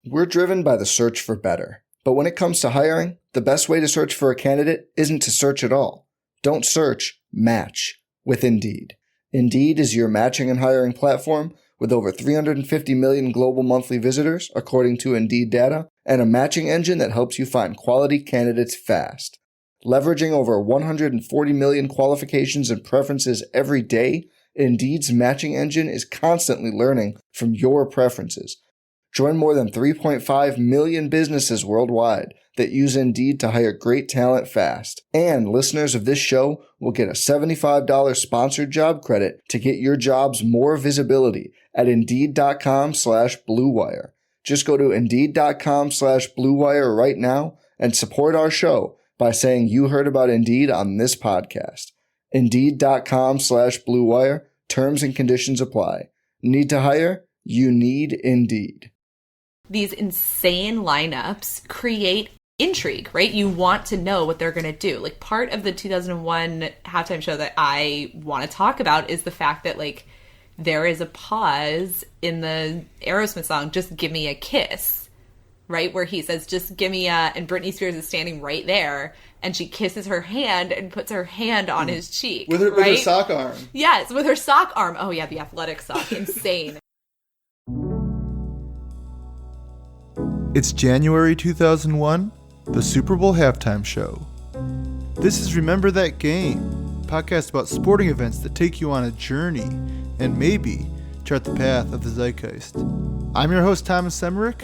We're driven by the search for better. But when it comes to hiring, the best way to search for a candidate isn't to search at all. Don't search, match with Indeed. Indeed is your matching and hiring platform with over 350 million global monthly visitors, according to Indeed data, and a matching engine that helps you find quality candidates fast. Leveraging over 140 million qualifications and preferences every day, Indeed's matching engine is constantly learning from your preferences. Join more than 3.5 million businesses worldwide that use Indeed to hire great talent fast. And listeners of this show will get a $75 sponsored job credit to get your jobs more visibility at Indeed.com/Blue Wire. Just go to Indeed.com/Blue Wire right now and support our show by saying you heard about Indeed on this podcast. Indeed.com/Blue Wire. Terms and conditions apply. Need to hire? You need Indeed. These insane lineups create intrigue, right? You want to know what they're going to do. Like, part of the 2001 halftime show that I want to talk about is the fact that, like, there is a pause in the Aerosmith song, Just Give Me a Kiss, right? Where he says, just give me a, and Britney Spears is standing right there, and she kisses her hand and puts her hand on his cheek. With her sock arm. Yes, with her sock arm. Oh, yeah, the athletic sock. Insane. It's January 2001, the Super Bowl halftime show. This is Remember That Game, a podcast about sporting events that take you on a journey and maybe chart the path of the zeitgeist. I'm your host, Thomas Emerick,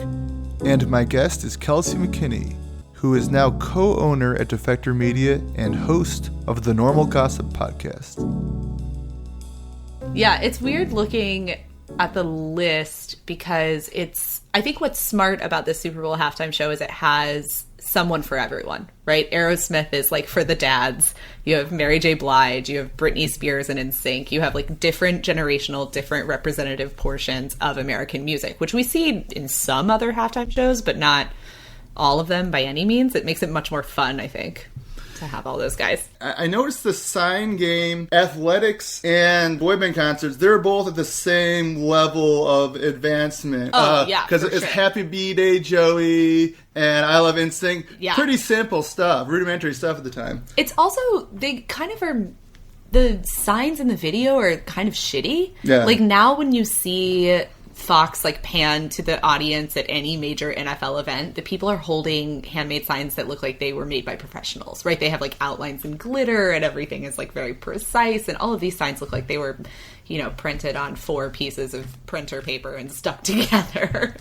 and my guest is Kelsey McKinney, who is now co-owner at Defector Media and host of the Normal Gossip podcast. Yeah, it's weird looking at the list because I think what's smart about this Super Bowl halftime show is it has someone for everyone, right? Aerosmith is like for the dads. You have Mary J. Blige, you have Britney Spears and NSYNC. You have like different generational, different representative portions of American music, which we see in some other halftime shows, but not all of them by any means. It makes it much more fun, I think, to have all those guys. I noticed the sign game, athletics, and boy band concerts, they're both at the same level of advancement. Oh, yeah, because it's sure. Happy B-Day Joey and I Love NSYNC. Yeah. Pretty simple stuff, rudimentary stuff at the time. It's also, they kind of are, the signs in the video are kind of shitty. Yeah. Like, now when you see Fox like pan to the audience at any major NFL event, the people are holding handmade signs that look like they were made by professionals, right? They have like outlines and glitter and everything is like very precise, and all of these signs look like they were, you know, printed on 4 pieces of printer paper and stuck together.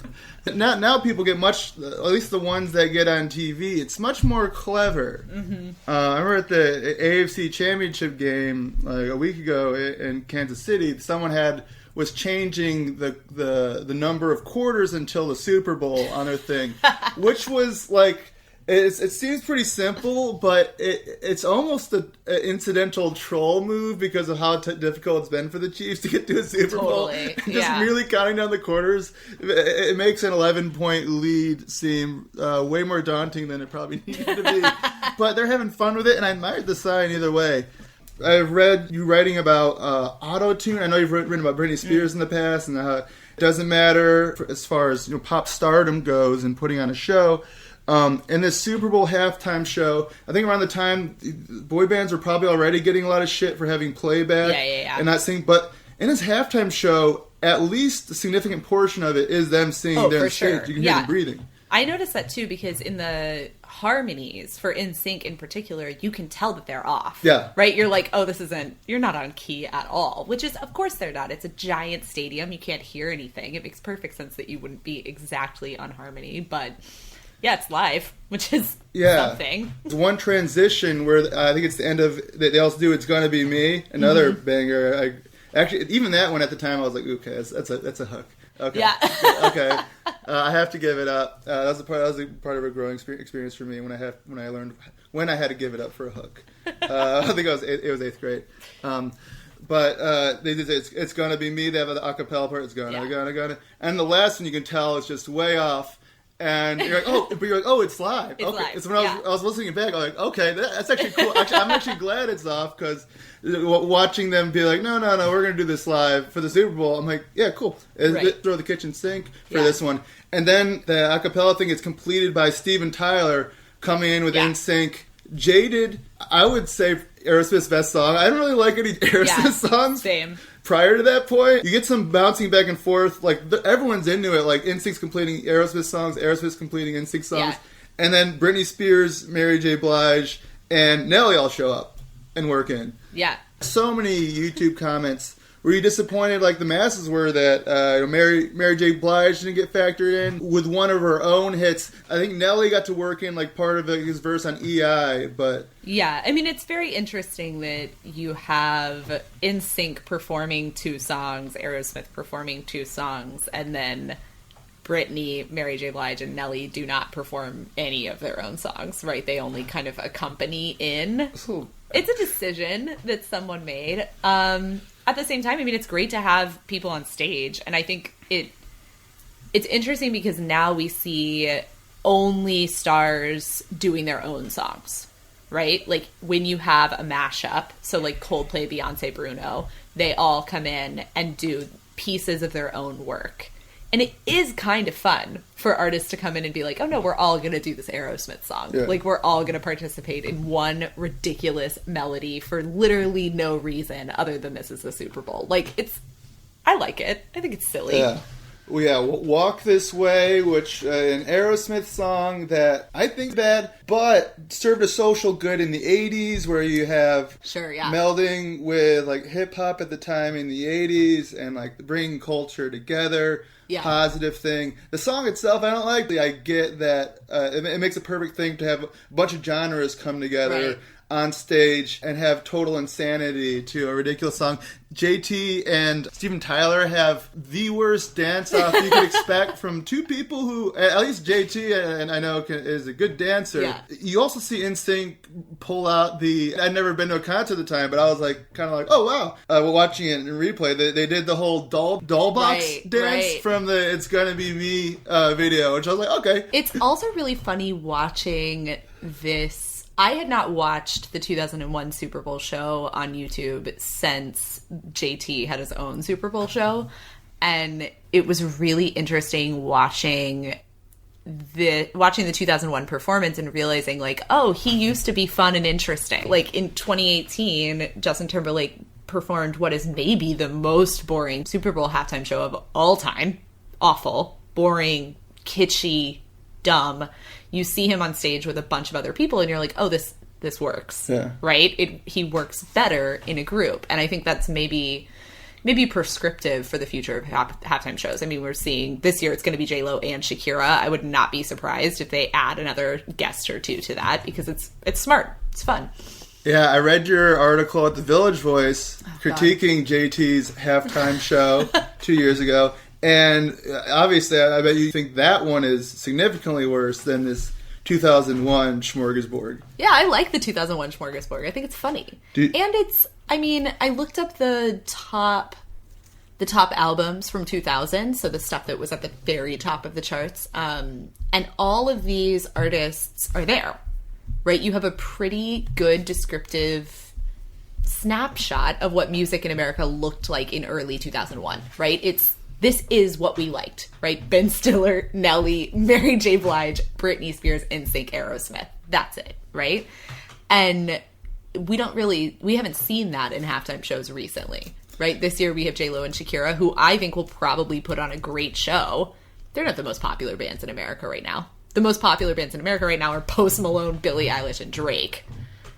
Now people get much, at least the ones that get on TV, it's much more clever. Mm-hmm. I remember at the AFC Championship game like a week ago in Kansas City, someone was changing the number of quarters until the Super Bowl on their thing, which was like, it seems pretty simple, but it's almost an incidental troll move because of how difficult it's been for the Chiefs to get to a Super Bowl. Just merely counting down the quarters, it makes an 11-point lead seem way more daunting than it probably needed to be. But they're having fun with it, and I admired the sign either way. I've read you writing about auto-tune. I know you've written about Britney Spears in the past and how it doesn't matter as far as, you know, pop stardom goes and putting on a show. In this Super Bowl halftime show, I think around the time boy bands were probably already getting a lot of shit for having playback and not singing. But in this halftime show, at least a significant portion of it is them singing their stage. Sure. You can hear them breathing. I noticed that too because in the harmonies for NSYNC in particular, you can tell that they're off. Yeah. Right? You're like, oh, you're not on key at all. Which is, of course they're not. It's a giant stadium. You can't hear anything. It makes perfect sense that you wouldn't be exactly on harmony. But yeah, it's live, which is something. It's one transition where I think it's the end of, they also do It's Gonna Be Me, another banger. Actually, even that one at the time, I was like, okay, that's a hook. Okay. Yeah. Okay. I have to give it up. That was a part of a growing experience for me when I learned when I had to give it up for a hook. I think it was 8th grade. But they did It's Gonna Be Me. They have the acapella part. It's gonna. And the last one you can tell is just way off. And you're like, oh, it's live. It's okay. live. So when I was listening back, I was like, okay, that's actually cool. Actually, I'm actually glad it's off because watching them be like, no, we're going to do this live for the Super Bowl. I'm like, yeah, cool. Throw the kitchen sink for this one. And then the acapella thing is completed by Steven Tyler coming in with NSYNC. Jaded, I would say Aerosmith's best song. I don't really like any Aerosmith songs. Same. Prior to that point, you get some bouncing back and forth. Like, everyone's into it. Like, NSYNC's completing Aerosmith songs, Aerosmith's completing NSYNC songs. Yeah. And then Britney Spears, Mary J. Blige, and Nelly all show up and work in. Yeah. So many YouTube comments. Were you disappointed, like the masses were, that Mary J. Blige didn't get factored in with one of her own hits? I think Nelly got to work in like part of his verse on EI, but... Yeah, I mean, it's very interesting that you have NSYNC performing 2 songs, Aerosmith performing 2 songs, and then Britney, Mary J. Blige, and Nelly do not perform any of their own songs, right? They only kind of accompany in. It's a decision that someone made. At the same time, I mean, it's great to have people on stage, and I think it's interesting because now we see only stars doing their own songs, right? Like, when you have a mashup, so like Coldplay, Beyonce, Bruno, they all come in and do pieces of their own work. And it is kind of fun for artists to come in and be like, oh no, we're all going to do this Aerosmith song. Yeah. Like, we're all going to participate in one ridiculous melody for literally no reason other than this is the Super Bowl. Like, I like it. I think it's silly. Yeah. Well, yeah, Walk This Way, which an Aerosmith song that I think bad, but served a social good in the 80s, where you have melding with like hip hop at the time in the 80s and like bringing culture together. Yeah. Positive thing. The song itself, I don't like. I get that it makes a perfect thing to have a bunch of genres come together on stage and have total insanity to a ridiculous song. JT and Steven Tyler have the worst dance-off you could expect from 2 people who, at least JT, and I know is a good dancer. Yeah. You also see NSYNC pull out I'd never been to a concert at the time, but I was like, kind of like, oh wow. Watching it in replay, they did the whole doll box dance from the It's Gonna Be Me video, which I was like, okay. It's also really funny watching this. I had not watched the 2001 Super Bowl show on YouTube since JT had his own Super Bowl show, and it was really interesting watching the 2001 performance and realizing, like, oh, he used to be fun and interesting. Like, in 2018, Justin Timberlake performed what is maybe the most boring Super Bowl halftime show of all time. Awful, boring, kitschy, dumb. You see him on stage with a bunch of other people and you're like, oh, this works. Yeah. Right? He works better in a group. And I think that's maybe prescriptive for the future of halftime shows. I mean, we're seeing this year it's going to be J-Lo and Shakira. I would not be surprised if they add another guest or 2 to that, because it's smart. It's fun. Yeah, I read your article at the Village Voice critiquing JT's halftime show 2 years ago. And obviously, I bet you think that one is significantly worse than this 2001 Smorgasbord. Yeah, I like the 2001 Smorgasbord. I think it's funny. I looked up the top albums from 2000, so the stuff that was at the very top of the charts, and all of these artists are there, right? You have a pretty good descriptive snapshot of what music in America looked like in early 2001, right? This is what we liked, right? Ben Stiller, Nelly, Mary J. Blige, Britney Spears, NSYNC, Aerosmith. That's it, right? And we haven't seen that in halftime shows recently, right? This year we have J-Lo and Shakira, who I think will probably put on a great show. They're not the most popular bands in America right now. The most popular bands in America right now are Post Malone, Billie Eilish, and Drake.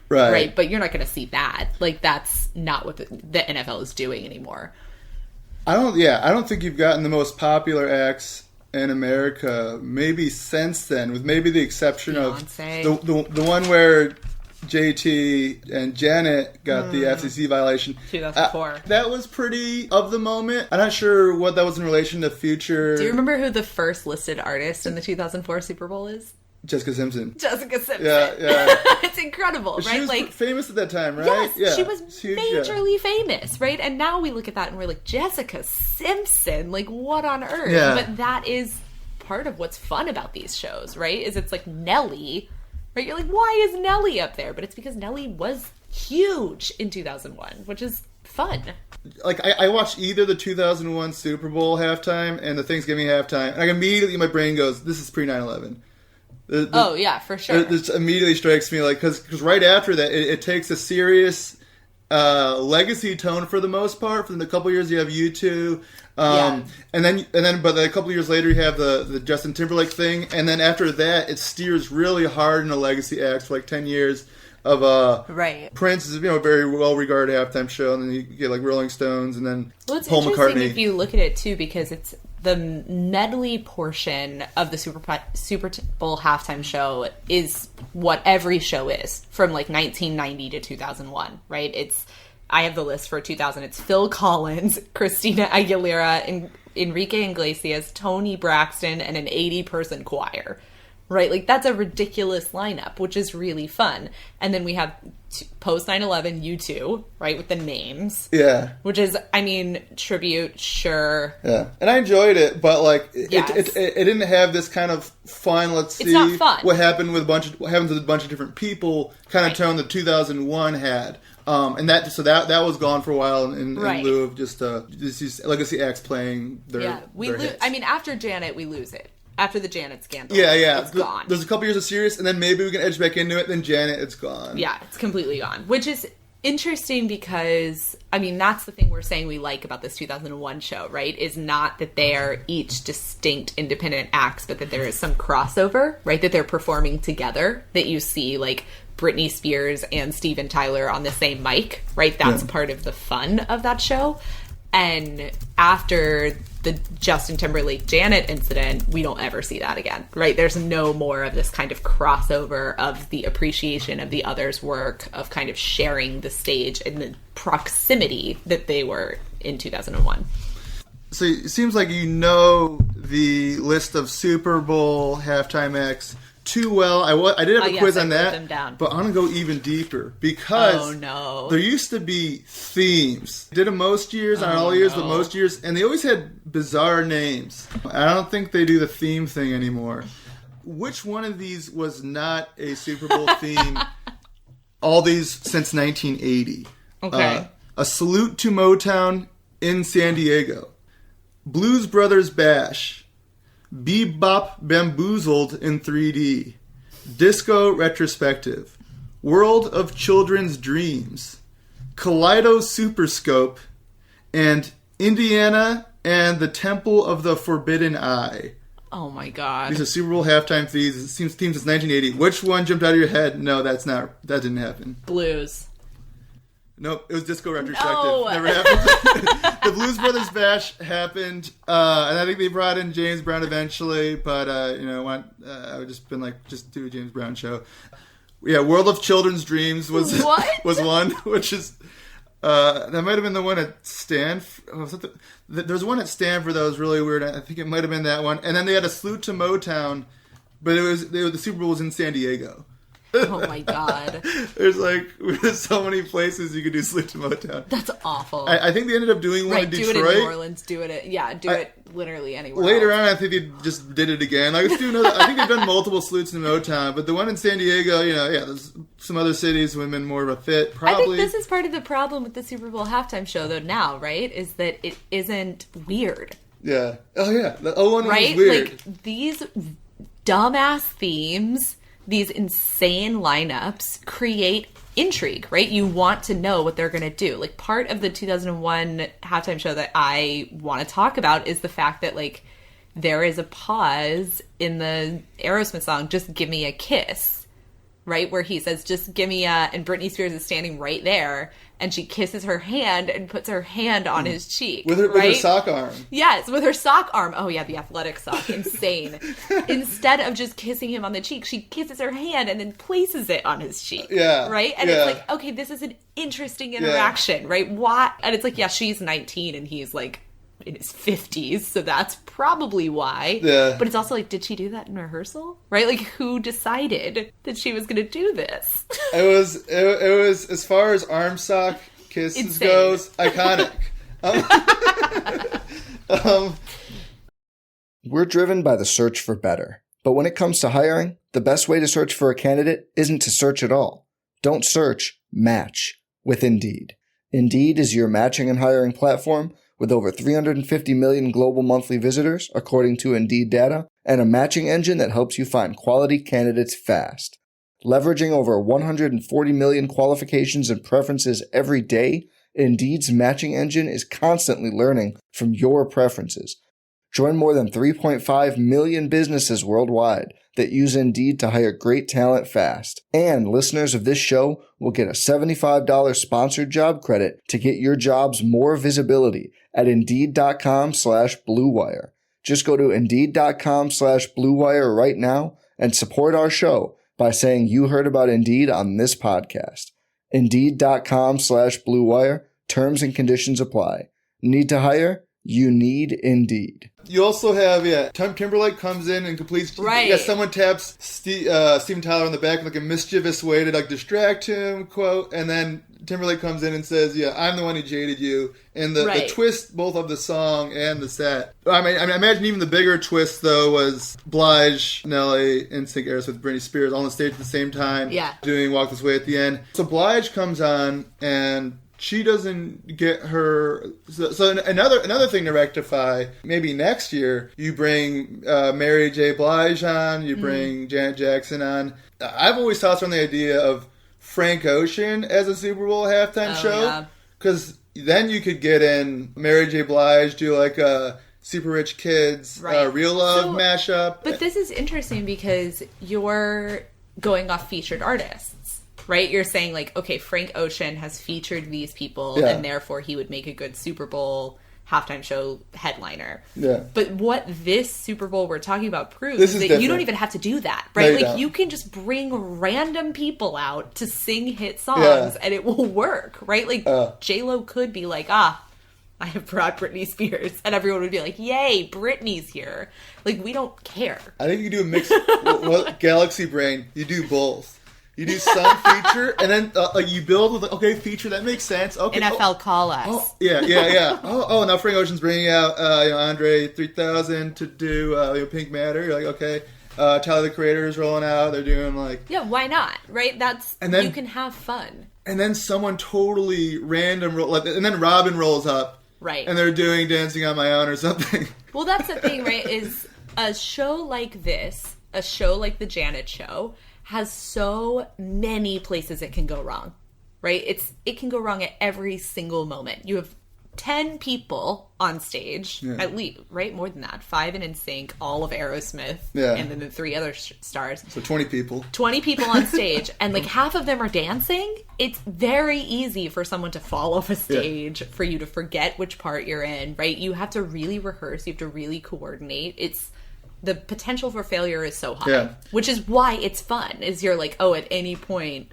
Right? But you're not going to see that. Like, that's not what the NFL is doing anymore. I don't think you've gotten the most popular acts in America maybe since then, with maybe the exception Beyonce. Of the one where JT and Janet got the FCC violation. 2004. That was pretty of the moment. I'm not sure what that was in relation to Future. Do you remember who the first listed artist in the 2004 Super Bowl is? Jessica Simpson. Yeah. It's incredible, right? She was famous at that time, right? Yes, yeah. she was majorly famous, right? And now we look at that and we're like, Jessica Simpson? Like, what on earth? Yeah. But that is part of what's fun about these shows, right? Is it's like Nelly, right? You're like, why is Nelly up there? But it's because Nelly was huge in 2001, which is fun. Like, I watched either the 2001 Super Bowl halftime and the Thanksgiving halftime, and immediately my brain goes, this is pre-9/11. Oh, yeah, for sure. This immediately strikes me, like, because right after that, it takes a serious legacy tone for the most part. For the couple years, you have U2, and then, but a couple years later, you have the Justin Timberlake thing, and then after that, it steers really hard in a legacy act for like 10 years. Of Prince is a very well regarded halftime show, and then you get like Rolling Stones, and then it's Paul interesting McCartney. If you look at it too, because it's the medley portion of the Super Bowl halftime show is what every show is from like 1990 to 2001, right? I have the list for 2000. It's Phil Collins, Christina Aguilera, Enrique Iglesias, Tony Braxton, and an 80-person choir. Right, like that's a ridiculous lineup, which is really fun. And then we have post 9/11 U2, right, with the names. Yeah, which is, tribute, sure. Yeah, and I enjoyed it, but like it didn't have this kind of fun. Let's see, it's not fun. What happened with a bunch of different people kind of tone that 2001 had. And that was gone for a while in lieu of just these legacy acts playing their hits. After Janet, we lose it. After the Janet scandal. It's gone. There's a couple years of Sirius, and then maybe we can edge back into it, then Janet, it's gone. Yeah, it's completely gone. Which is interesting because, that's the thing we're saying we like about this 2001 show, right? Is not that they are each distinct independent acts, but that there is some crossover, right? That they're performing together, that you see, like, Britney Spears and Steven Tyler on the same mic, right? That's part of the fun of that show. And after the Justin Timberlake Janet incident, we don't ever see that again, right? There's no more of this kind of crossover of the appreciation of the other's work, of kind of sharing the stage and the proximity that they were in 2001. So it seems like you know the list of Super Bowl halftime acts too well. I did have a quiz on that, but I'm going to go even deeper because there used to be themes. Did them most years, not all years, but most years, and they always had bizarre names. I don't think they do the theme thing anymore. Which one of these was not a Super Bowl theme? All these since 1980. Okay. A Salute to Motown in San Diego. Blues Brothers Bash. Bebop Bamboozled in 3D, Disco Retrospective, World of Children's Dreams, Kaleido Superscope, and Indiana and the Temple of the Forbidden Eye. Oh my God. These are Super Bowl halftime themes. It seems since 1980. Which one jumped out of your head? No, that didn't happen. Blues. Nope, it was Disco Retrospective. No. Never happened. The Blues Brothers Bash happened, and I think they brought in James Brown eventually, but, I would just been like, just do a James Brown show. Yeah, World of Children's Dreams was one, which is, that might have been the one at Stanford. There's one at Stanford that was really weird. I think it might have been that one. And then they had a Salute to Motown, but the Super Bowl was in San Diego. Oh my God. There's so many places you could do Salute to Motown. That's awful. I think they ended up doing one in Detroit. Do it in New Orleans. Do it literally anywhere Later else. on, I think they just did it again. Let's do another. I think they've done multiple Salutes to Motown, but the one in San Diego, there's some other cities would have been more of a fit. Probably. I think this is part of the problem with the Super Bowl halftime show, though, now, right? Is that it isn't weird. Yeah. Oh, yeah. The 01 right? was weird. Like, these dumbass themes, these insane lineups create intrigue, right? You want to know what they're going to do. Like, part of the 2001 halftime show that I want to talk about is the fact that, like, there is a pause in the Aerosmith song, Just Give Me a Kiss, right? Where he says, just give me a, and Britney Spears is standing right there, and she kisses her hand and puts her hand on his cheek. With her sock arm. Yes, with her sock arm. Oh, yeah, the athletic sock. Insane. Instead of just kissing him on the cheek, she kisses her hand and then places it on his cheek. Yeah. Right? And it's like, okay, this is an interesting interaction, right? Why? And it's like, yeah, she's 19 and he's like in his 50s, so that's probably why. Yeah. But it's also like, did she do that in rehearsal? Right? Like, who decided that she was going to do this? It was as far as arm sock kisses Insane. goes, iconic. We're driven by the search for better. But when it comes to hiring, the best way to search for a candidate isn't to search at all. Don't search, match with Indeed. Indeed is your matching and hiring platform with over 350 million global monthly visitors, according to Indeed data, and a matching engine that helps you find quality candidates fast. Leveraging over 140 million qualifications and preferences every day, Indeed's matching engine is constantly learning from your preferences. Join more than 3.5 million businesses worldwide that use Indeed to hire great talent fast. And listeners of this show will get a $75 sponsored job credit to get your jobs more visibility at Indeed.com/Blue Wire. Just go to Indeed.com/Blue Wire right now and support our show by saying you heard about Indeed on this podcast. Indeed.com/Blue Wire. Terms and conditions apply. Need to hire? You need Indeed. You also have, Tom Timberlake comes in and completes... Right. Yeah, someone taps Steven Tyler on the back in like a mischievous way to like distract him, quote, and then Timberlake comes in and says, I'm the one who jaded you. And the twist both of the song and the set. I mean, I imagine even the bigger twist, though, was Blige, Nelly, NSYNC, Aerosmith, Britney Spears all on stage at the same time. Yeah. Doing Walk This Way at the end. So Blige comes on and... she doesn't get her... So another thing to rectify, maybe next year, you bring Mary J. Blige on, you bring Janet Jackson on. I've always tossed around the idea of Frank Ocean as a Super Bowl halftime show. Because then you could get in Mary J. Blige, do like a Super Rich Kids Real Love mashup. But this is interesting because you're going off featured artists. Right? You're saying, like, okay, Frank Ocean has featured these people, and therefore he would make a good Super Bowl halftime show headliner. Yeah. But what this Super Bowl we're talking about proves is that different. You don't even have to do that, right? No, you can just bring random people out to sing hit songs, and it will work, right? Like, J-Lo could be like, I have brought Britney Spears. And everyone would be like, yay, Britney's here. Like, we don't care. I think you do a mix. Galaxy Brain, you do both. You do some feature, and then you build with, feature, that makes sense. Okay, NFL call us. Oh, yeah. Now Frank Ocean's bringing out Andre 3000 to do Pink Matter. You're like, okay. Tyler, the Creator, is rolling out. They're doing like... Yeah, why not? Right? You can have fun. And then someone totally random, and then Robin rolls up. Right. And they're doing Dancing on My Own or something. Well, that's the thing, right, is a show like this, a show like The Janet Show... has so many places it can go wrong, right? It can go wrong at every single moment. You have 10 people on stage, at least, right? More than that. 5 in NSYNC, all of Aerosmith, and then the 3 other stars. So 20 people. 20 people on stage, and like half of them are dancing. It's very easy for someone to fall off a stage, for you to forget which part you're in, right? You have to really rehearse. You have to really coordinate. The potential for failure is so high, which is why it's fun, is you're like, at any point,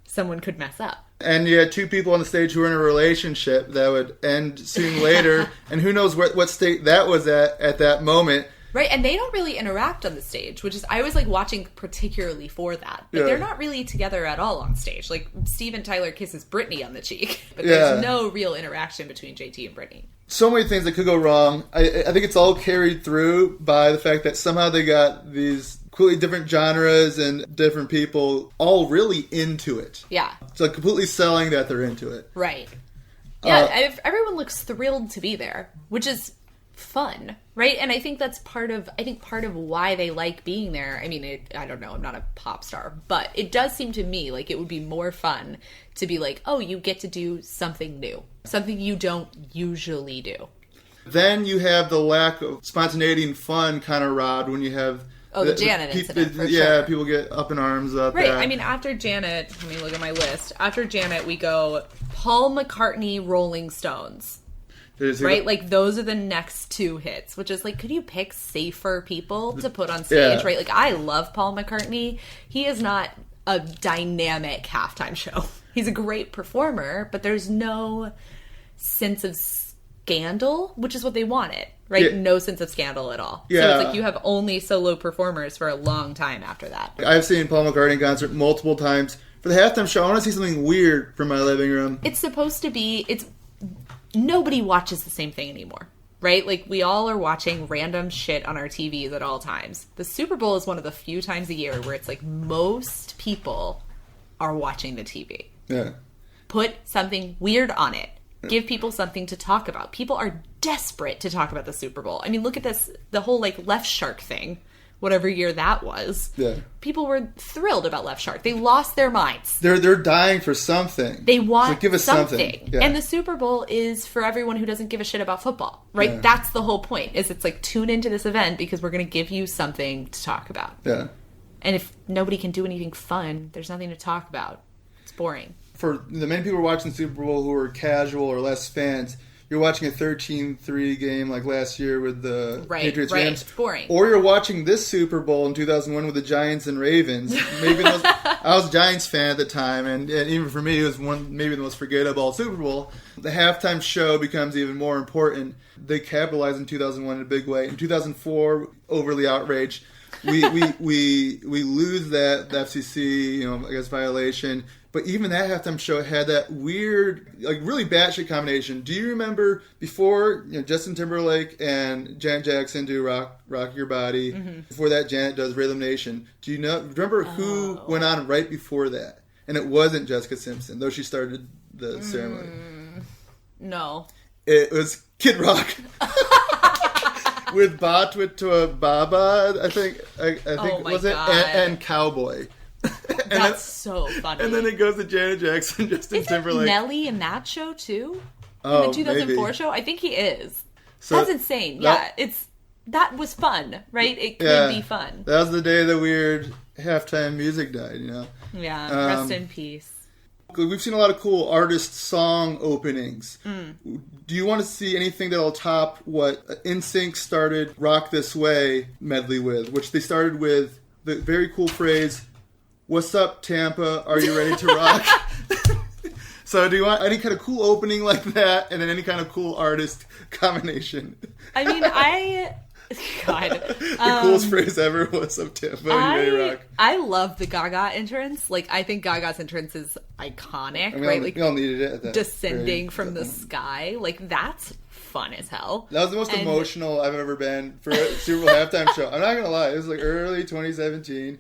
someone could mess up. And you had 2 people on the stage who were in a relationship that would end soon later, and who knows what state that was at that moment. Right, and they don't really interact on the stage, which is, I was like watching particularly for that. But they're not really together at all on stage. Like, Steven Tyler kisses Britney on the cheek, but there's no real interaction between JT and Britney. So many things that could go wrong. I think it's all carried through by the fact that somehow they got these completely different genres and different people all really into it. Yeah. So completely selling that they're into it. Right. Yeah, everyone looks thrilled to be there, which is fun, right? And I think that's part of why they like being there. I mean, I don't know, I'm not a pop star, but it does seem to me like it would be more fun to be like, you get to do something new, something you don't usually do. Then you have the lack of spontaneity and fun kind of robbed when you have the Janet incident, for sure. People get up in arms about that. Right, I mean, after Janet, let me look at my list. After Janet, we go Paul McCartney, Rolling Stones. Right? Like, those are the next 2 hits, which is like, could you pick safer people to put on stage, right? Like, I love Paul McCartney. He is not a dynamic halftime show. He's a great performer, but there's no sense of scandal, which is what they wanted, right? No sense of scandal at all. So it's like you have only solo performers for a long time after that. I've seen Paul McCartney in concert multiple times. For the halftime show, I want to see something weird from my living room. It's supposed to be... Nobody watches the same thing anymore, right? Like, we all are watching random shit on our TVs at all times. The Super Bowl is one of the few times a year where it's like most people are watching the TV. Yeah. Put something weird on it. Give people something to talk about. People are desperate to talk about the Super Bowl. I mean, look at this, the whole like Left Shark thing, whatever year that was. Yeah. People were thrilled about Left Shark. They lost their minds. They're dying for something. They want so give us something. Yeah. And the Super Bowl is for everyone who doesn't give a shit about football, right? Yeah. That's the whole point, is it's like, tune into this event because we're going to give you something to talk about. Yeah. And if nobody can do anything fun, there's nothing to talk about. It's boring. For the many people who are watching the Super Bowl who are casual or less fans, you're watching a 13-3 game like last year with the Patriots Rams. It's boring. Or you're watching this Super Bowl in 2001 with the Giants and Ravens. I was a Giants fan at the time, and even for me, it was maybe the most forgettable Super Bowl. The halftime show becomes even more important. They capitalized in 2001 in a big way. In 2004, overly outraged. We lose the FCC, I guess, violation. But even that halftime show had that weird, like, really batshit combination. Do you remember before Justin Timberlake and Janet Jackson do Rock Your Body? Mm-hmm. Before that, Janet does Rhythm Nation. Do you remember who went on right before that? And it wasn't Jessica Simpson, though she started the ceremony. No. It was Kid Rock. With Batwit Baba, I think was it? And Cowboy. That's so funny. And then it goes to Janet Jackson, Justin Timberlake. Nelly in that show too? Oh, in the 2004 maybe. show? I think he is. So that's insane. That was fun, right? It could be fun. That was the day the weird halftime music died, Yeah, rest in peace. We've seen a lot of cool artist song openings. Do you want to see anything that'll top what NSYNC started Rock This Way medley with, which they started with the very cool phrase, "What's up, Tampa? Are you ready to rock?" So do you want any kind of cool opening like that, and then any kind of cool artist combination? I mean, God. The coolest phrase ever, "What's up, Tampa? Are you ready to rock?" I love the Gaga entrance. Like, I think Gaga's entrance is iconic, right? Like, we all needed it at that descending from the sky. Like, that's fun as hell. That was the most emotional I've ever been for a Super Bowl halftime show. I'm not gonna lie, it was like early 2017.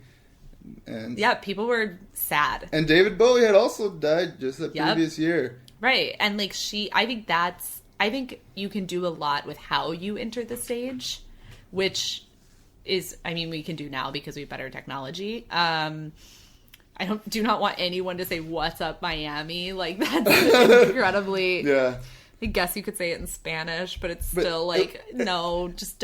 And yeah, people were sad. And David Bowie had also died just the previous year. Right. And like I think you can do a lot with how you enter the stage, which is, I mean, we can do now because we have better technology. I do not want anyone to say "What's up, Miami?" Like, that's incredibly. Yeah. I guess you could say it in Spanish, but it's still no, just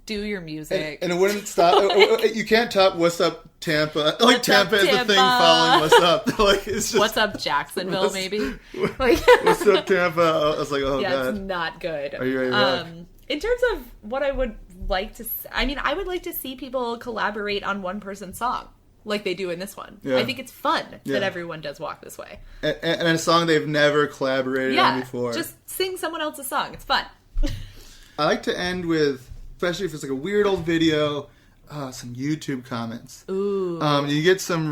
do your music. And it wouldn't stop. You can't top "What's up, Tampa?" Like, Tampa is the thing following "What's up." Like, it's just "What's up, Jacksonville?" Maybe. Like, "What's up, Tampa?" I was like, oh, yeah, God. It's not good. Are you ready to rock? In terms of what I would like to, I would like to see people collaborate on one person's song, like they do in this one. Yeah. I think it's fun that everyone does Walk This Way. And a song they've never collaborated on before. Just sing someone else's song. It's fun. I like to end with, especially if it's like a weird old video, some YouTube comments. Ooh. You get some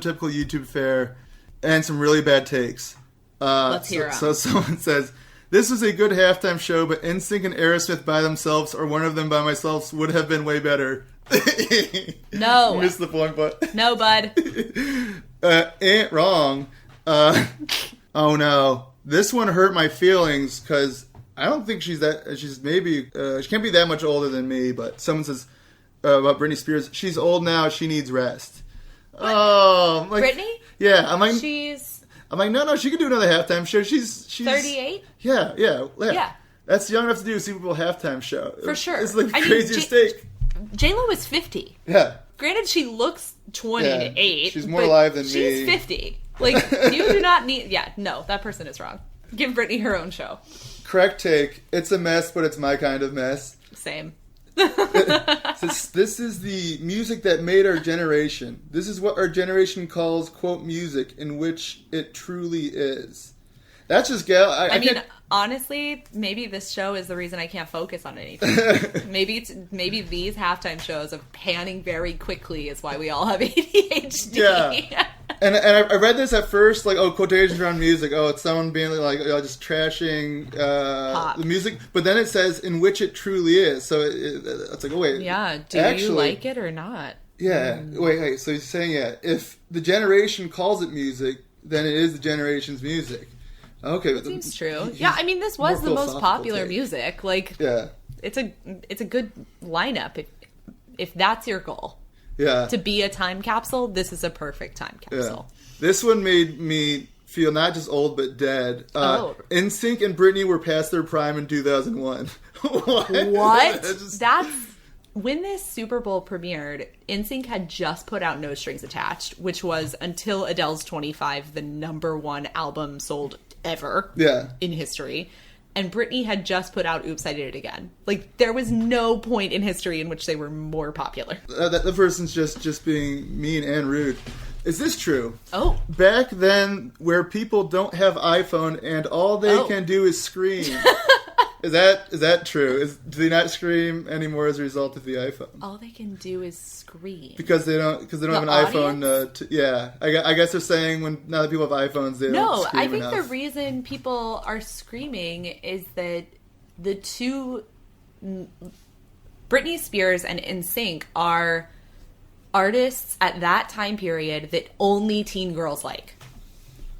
typical YouTube fare and some really bad takes. Let's hear 'em. So someone says, "This was a good halftime show, but NSYNC and Aerosmith by themselves, or one of them by myself, would have been way better." No. Missed the point, but no, bud. Ain't wrong. Oh no, this one hurt my feelings because I don't think she can't be that much older than me. But someone says about Britney Spears, she's old now, she needs rest. What? Oh, I'm like, Britney? Yeah, I'm like, no, she could do another halftime show. She's 38. Yeah. That's young enough to do a Super Bowl halftime show. For sure. It's like the craziest take. J-Lo is 50. Yeah. Granted, she looks 28. Yeah, she's more alive than me. She's 50. Like, you do not need... Yeah, no, that person is wrong. Give Britney her own show. Correct take. It's a mess, but it's my kind of mess. Same. This is the music that made our generation. This is what our generation calls, quote, music, in which it truly is. That's just Gail. I mean, honestly, maybe this show is the reason I can't focus on anything. maybe these halftime shows of panning very quickly is why we all have ADHD. Yeah. And I read this at first, like, quotations around music. Oh, it's someone being like, just trashing the music. But then it says, in which it truly is. So it's like, oh, wait. Yeah, do you like it or not? Yeah. Wait. So he's saying, if the generation calls it music, than it is the generation's music. Okay, That seems true. Yeah, I mean, this was the most popular music. Like, yeah, it's a good lineup if that's your goal. Yeah, To be a time capsule, this is a perfect time capsule. Yeah. This one made me feel not just old but dead. NSYNC and Britney were past their prime in 2001. What? That's when this Super Bowl premiered. NSYNC had just put out No Strings Attached, which was, until Adele's 25, the #1 album sold ever in history. And Britney had just put out Oops, I Did It Again. Like, there was no point in history in which they were more popular. The person's just being mean and rude. Is this true? Oh. Back then, where people don't have iPhone and all they can do is scream. Is that true? Do they not scream anymore as a result of the iPhone? All they can do is scream. Because they don't have an iPhone. Yeah, I guess they're saying now that people have iPhones, they don't scream I think enough. the reason people are screaming is that the two, Britney Spears and NSYNC, are artists at that time period that only teen girls like,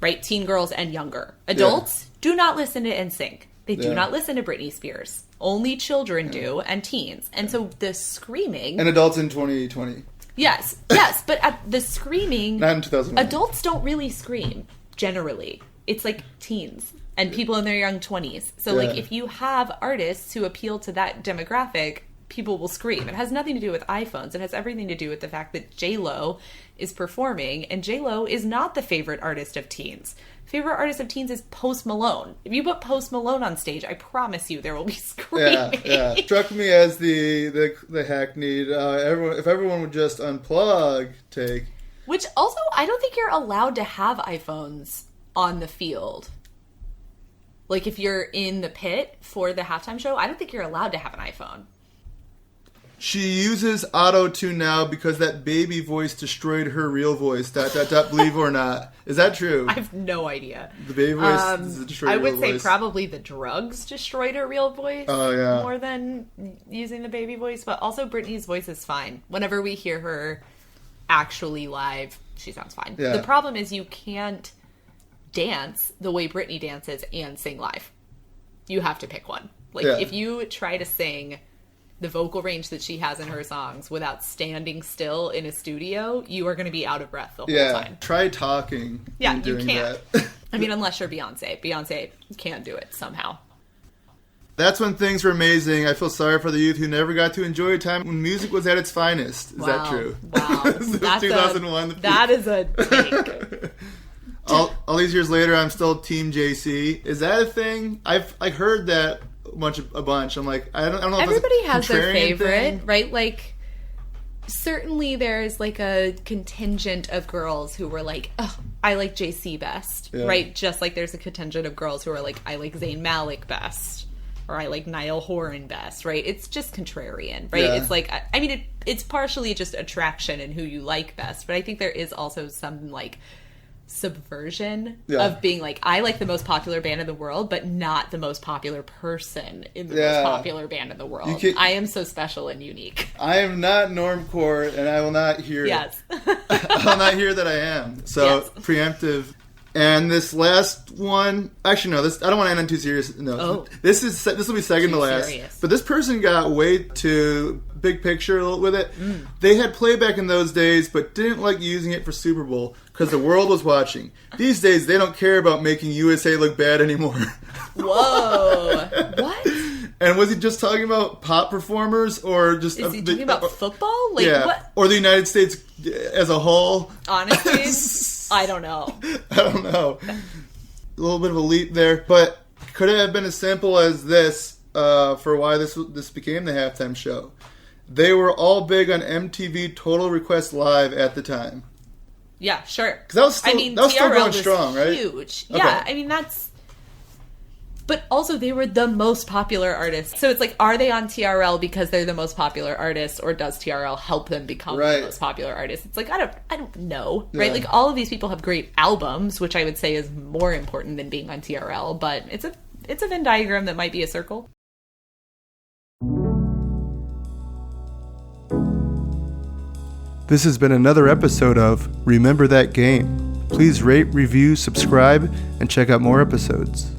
right? Teen girls and younger. Adults do not listen to NSYNC. They do not listen to Britney Spears. Only children do, and teens. And so the screaming... And adults in 2020. Yes, but at the screaming... Not in 2001. Adults don't really scream, generally. It's like teens and people in their young 20s. So, like, if you have artists who appeal to that demographic, people will scream. It has nothing to do with iPhones. It has everything to do with the fact that J-Lo is performing, and J-Lo is not the favorite artist of teens. Favorite artist of teens is Post Malone. If you put Post Malone on stage, I promise you there will be screaming. Yeah. Struck me as the hackneyed, if everyone would just unplug take. Which also, I don't think you're allowed to have iPhones on the field. Like, if you're in the pit for the halftime show, I don't think you're allowed to have an iPhone. She uses auto-tune now because that baby voice destroyed her real voice. ... Believe or not. Is that true? I have no idea. The baby voice destroyed her real voice. I would say probably the drugs destroyed her real voice. Oh, yeah. More than using the baby voice. But also Britney's voice is fine. Whenever we hear her actually live, she sounds fine. Yeah. The problem is you can't dance the way Britney dances and sing live. You have to pick one. Like, if you try to sing the vocal range that she has in her songs without standing still in a studio, you are going to be out of breath the whole time. Try talking. Yeah, and doing you can't. That. I mean, unless you're Beyonce. Beyonce can do it somehow. That's when things were amazing. I feel sorry for the youth who never got to enjoy a time when music was at its finest. Is that true? Wow. That's 2001. That is a take. All these years later, I'm still Team JC. Is that a thing? I've heard that a bunch. I'm like, I don't know. Everybody has their favorite, thing. right? Like, certainly there's like a contingent of girls who were like, oh, I like JC best, right? Just like there's a contingent of girls who are like, I like Zayn Malik best, or I like Niall Horan best, right? It's just contrarian, right? It's like, I mean, it's partially just attraction and who you like best, but I think there is also some like subversion of being like, I like the most popular band in the world, but not the most popular person in the most popular band in the world. I am so special and unique. I am not normcore, and I will not hear it. I will not hear that I am. So preemptive. And this last one, actually no, I don't want to end on too serious. No, this will be second to last. Serious. But this person got way too big picture with it. They had playback in those days, but didn't like using it for Super Bowl because the world was watching. These days, they don't care about making USA look bad anymore. Whoa! What? And was he just talking about pop performers, or just is he talking about football? Like, what? Or the United States as a whole? Honestly, I don't know. I don't know. A little bit of a leap there, but could it have been as simple as this for why this became the halftime show? They were all big on MTV Total Request Live at the time. Yeah, sure. Because that was still going strong, right? Huge. Okay. Yeah, I mean, that's... But also, they were the most popular artists. So it's like, are they on TRL because they're the most popular artists, or does TRL help them become the most popular artists? It's like, I don't know, right? Like, all of these people have great albums, which I would say is more important than being on TRL, but it's a Venn diagram that might be a circle. This has been another episode of Remember That Game. Please rate, review, subscribe, and check out more episodes.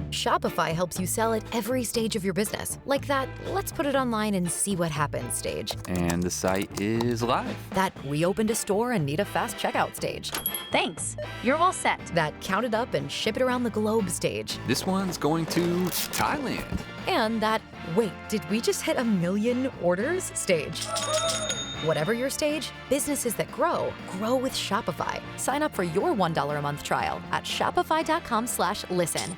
Shopify helps you sell at every stage of your business. Like that, let's put it online and see what happens stage. And the site is live. That we opened a store and need a fast checkout stage. Thanks. You're all set. That count it up and ship it around the globe stage. This one's going to Thailand. And that, wait, did we just hit 1 million orders stage? Whatever your stage, businesses that grow with Shopify. Sign up for your $1 a month trial at shopify.com/listen.